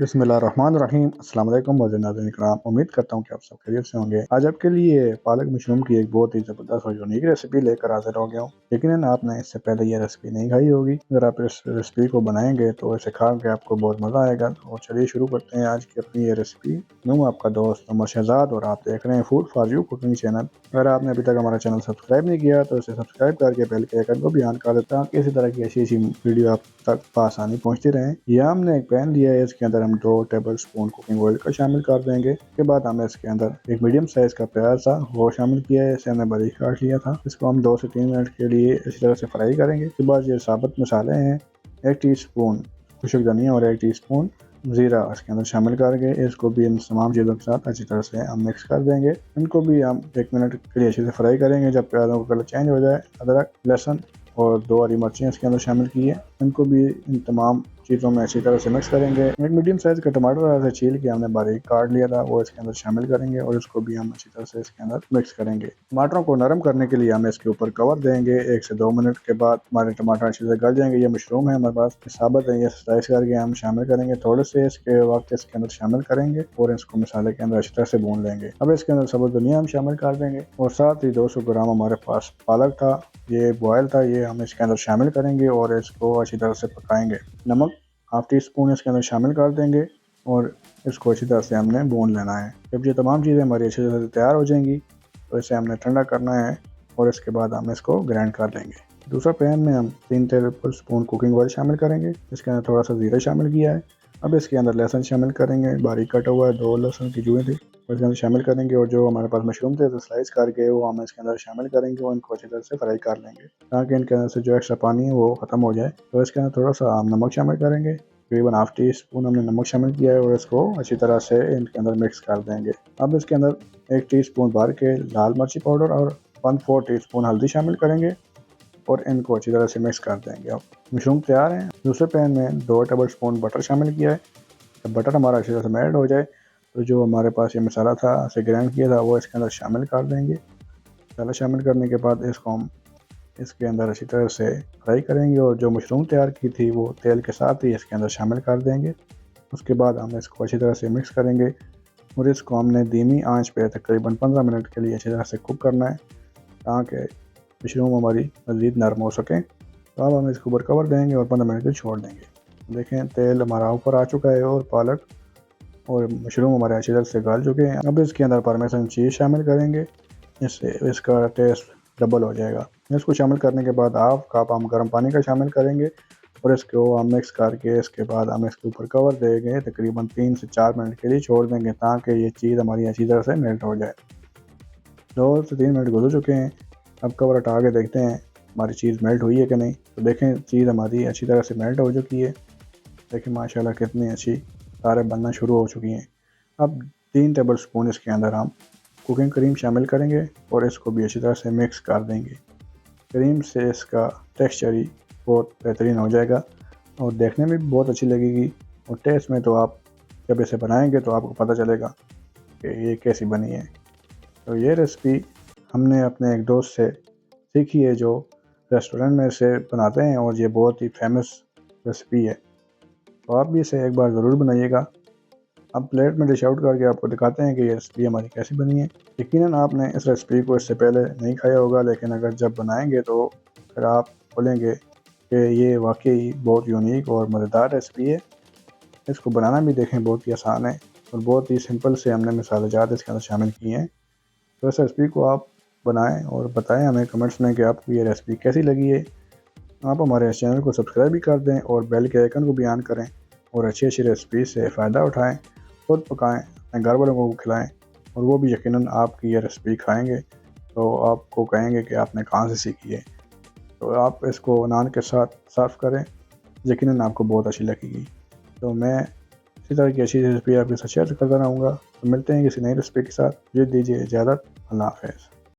बिस्मिल्लाहिर्रहमानिर्रहीम। अस्सलाम वालेकुम नाज़रीन इकराम, उम्मीद करता हूँ कि आप सब खैरियत से होंगे। आज आपके लिए पालक मशरूम की एक बहुत ही ज़बरदस्त और यूनिक रेसिपी लेकर हाज़िर हो गया हूँ। यकीनन आपने इससे पहले ये रेसिपी नहीं खाई होगी। अगर आप इस रेसिपी को बनाएंगे तो इसे खा के आपको बहुत मज़ा आएगा। तो चलिए शुरू करते हैं आज की अपनी ये रेसिपी। मैं हूँ आपका दोस्त उमर शहजाद और आप देख रहे हैं food for you cooking channel. अगर आपने अभी तक हमारा चैनल सब्सक्राइब नहीं किया तो इसे सब्सक्राइब करके बेल के आइकन को भी ऑन कर देता हूँ ताकि इसी तरह की अच्छी वीडियो आप तक आसानी पहुँचती रहें। यह हमने एक पैन लिया है, इसके अंदर हम 2 टेबल स्पून कुकिंग ऑयल का शामिल कर देंगे। इसके बाद हमने इसके अंदर एक मीडियम साइज का प्याज था वो शामिल किया है, इसे हमने बारीक काट लिया था। इसको हम 2 से 3 मिनट के लिए इसी तरह से फ्राई करेंगे। इसके बाद ये साबुत मसाले हैं, 1 टीस्पून खुशक धनिया और 1 टीस्पून जीरा इसके अंदर शामिल करके इसको भी इन तमाम चीज़ों के साथ अच्छी तरह से हम मिक्स कर देंगे। इनको भी हम 1 मिनट के लिए अच्छे से फ्राई करेंगे। जब प्याजों का कलर चेंज हो जाए, अदरक, लहसुन और 2 हरी मिर्चें इसके अंदर शामिल की है, इनको भी इन तमाम चीज़ों में अच्छी तरह से मिक्स करेंगे। एक मीडियम साइज़ का टमाटर ऐसे छील के हमने बारीक काट लिया था वो इसके अंदर शामिल करेंगे और इसको भी हम अच्छी तरह से इसके अंदर मिक्स करेंगे। टमाटरों को नरम करने के लिए हम इसके ऊपर कवर देंगे। 1 से 2 मिनट के बाद हमारे टमाटर अच्छे से गल जाएंगे। ये मशरूम है हमारे पास, साबुत है, ये स्लाइस करके हम शामिल करेंगे। थोड़े से इसके वक्त इसके अंदर शामिल करेंगे और इसको मसाले के अंदर अच्छी तरह से भून लेंगे। अब इसके अंदर साबुत धनिया हम शामिल कर देंगे और साथ ही 200 ग्राम हमारे पास पालक था, ये बॉयल था, ये हम इसके अंदर शामिल करेंगे और इसको अच्छी तरह से पकाएंगे। नमक 1/2 टीस्पून इसके अंदर शामिल कर देंगे और इसको अच्छी तरह से हमने भून लेना है। जब ये तमाम चीज़ें हमारी अच्छी तरह से तैयार हो जाएंगी तो इसे हमने ठंडा करना है और इसके बाद हम इसको ग्राइंड कर लेंगे। दूसरा पैन में हम 3 टेबल स्पून कुकिंग ऑयल शामिल करेंगे। इसके अंदर थोड़ा सा जीरा शामिल किया है। अब इसके अंदर लहसुन शामिल करेंगे, बारीक कटा हुआ है, 2 लहसुन की जुएँ थी इसके अंदर शामिल करेंगे और जो हमारे पास मशरूम थे तो स्लाइस करके वो हम इसके अंदर शामिल करेंगे और इनको अच्छी तरह से फ्राई कर लेंगे ताकि इनके अंदर से जो एक्स्ट्रा पानी है वो ख़त्म हो जाए। तो इसके अंदर थोड़ा सा हम नमक शामिल करेंगे, तकरीबन 1/2 टीस्पून हमने नमक शामिल किया है और इसको अच्छी तरह से इनके अंदर मिक्स कर देंगे। अब इसके अंदर 1 टीस्पून भर के लाल मिर्ची पाउडर और 1/4 टीस्पून हल्दी शामिल करेंगे और इनको अच्छी तरह से मिक्स कर देंगे। अब मशरूम तैयार हैं। दूसरे पैन में 2 टेबल स्पून बटर शामिल किया है। जब बटर हमारा अच्छी तरह से मेल्ट हो जाए तो जो हमारे पास ये मसाला था इसे ग्राइंड किया था वो इसके अंदर शामिल कर देंगे। मसाला शामिल करने के बाद इसको हम इसके अंदर अच्छी तरह से फ्राई करेंगे और जो मशरूम तैयार की थी वो तेल के साथ ही इसके अंदर शामिल कर देंगे। उसके बाद हम इसको अच्छी तरह से मिक्स करेंगे और इसको हमने धीमी आंच पे तकरीबन 15 मिनट के लिए अच्छी तरह से कुक करना है ताकि मशरूम हमारी मज़ीद नरम हो सकें। तो अब हम इसको ऊपर कवर देंगे और 15 मिनट के छोड़ देंगे। देखें तेल हमारा ऊपर आ चुका है और पालक और मशरूम हमारे अच्छी तरह से गल चुके हैं। अब इसके अंदर पार्मेसन चीज़ शामिल करेंगे, इससे इसका टेस्ट डबल हो जाएगा। इसको शामिल करने के बाद 1/2 कप हम गर्म पानी का शामिल करेंगे और इसको हम मिक्स करके इसके बाद हम इसके ऊपर कवर देंगे, तकरीबन 3 से 4 मिनट के लिए छोड़ देंगे ताकि ये चीज़ हमारी अच्छी तरह से मेल्ट हो जाए। 2 से 3 मिनट गुजर चुके हैं। अब कवर हटा के देखते हैं हमारी चीज़ मेल्ट हुई है कि नहीं। तो देखें चीज़ हमारी अच्छी तरह से मेल्ट हो चुकी है। देखें माशाल्लाह कितनी अच्छी तारे बनना शुरू हो चुकी हैं। अब 3 टेबल स्पून इसके अंदर हम कुकिंग क्रीम शामिल करेंगे और इसको भी अच्छी तरह से मिक्स कर देंगे। क्रीम से इसका टेक्सचर ही बहुत बेहतरीन हो जाएगा और देखने में भी बहुत अच्छी लगेगी और टेस्ट में तो आप जब इसे बनाएंगे तो आपको पता चलेगा कि ये कैसी बनी है। तो ये रेसिपी हमने अपने एक दोस्त से सीखी है जो रेस्टोरेंट में इसे बनाते हैं और ये बहुत ही फेमस रेसिपी है। तो आप भी इसे एक बार ज़रूर बनाइएगा। अब प्लेट में डिश आउट करके आपको दिखाते हैं कि ये रेसिपी हमारी कैसी बनी है। यकीनन आपने इस रेसिपी को इससे पहले नहीं खाया होगा, लेकिन अगर जब बनाएंगे तो फिर आप बोलेंगे कि ये वाकई बहुत यूनिक और मज़ेदार रेसिपी है। इसको बनाना भी देखें बहुत ही आसान है और बहुत ही सिंपल से हमने मसाले जात इसके अंदर शामिल किए हैं। तो इस रेसिपी को आप बनाएं और बताएं हमें कमेंट्स में कि आपको ये रेसिपी कैसी लगी है। आप हमारे इस चैनल को सब्सक्राइब भी कर दें और बेल के आइकन को भी ऑन करें और अच्छी अच्छी रेसिपी से फ़ायदा उठाएं, खुद पकाएं, अपने घर वालों को खिलाएं और वो भी यकीनन आपकी ये रेसिपी खाएंगे तो आपको कहेंगे कि आपने कहाँ से सीखी है। तो आप इसको नान के साथ सर्व करें, यकीनन आपको बहुत अच्छी लगेगी। तो मैं इसी तरह की अच्छी रेसिपी आपके साथ शेयर करता रहूँगा। तो मिलते हैं किसी नई रेसिपी के साथ। दीजिए इजाज़त। अल्लाह हाफ़िज़।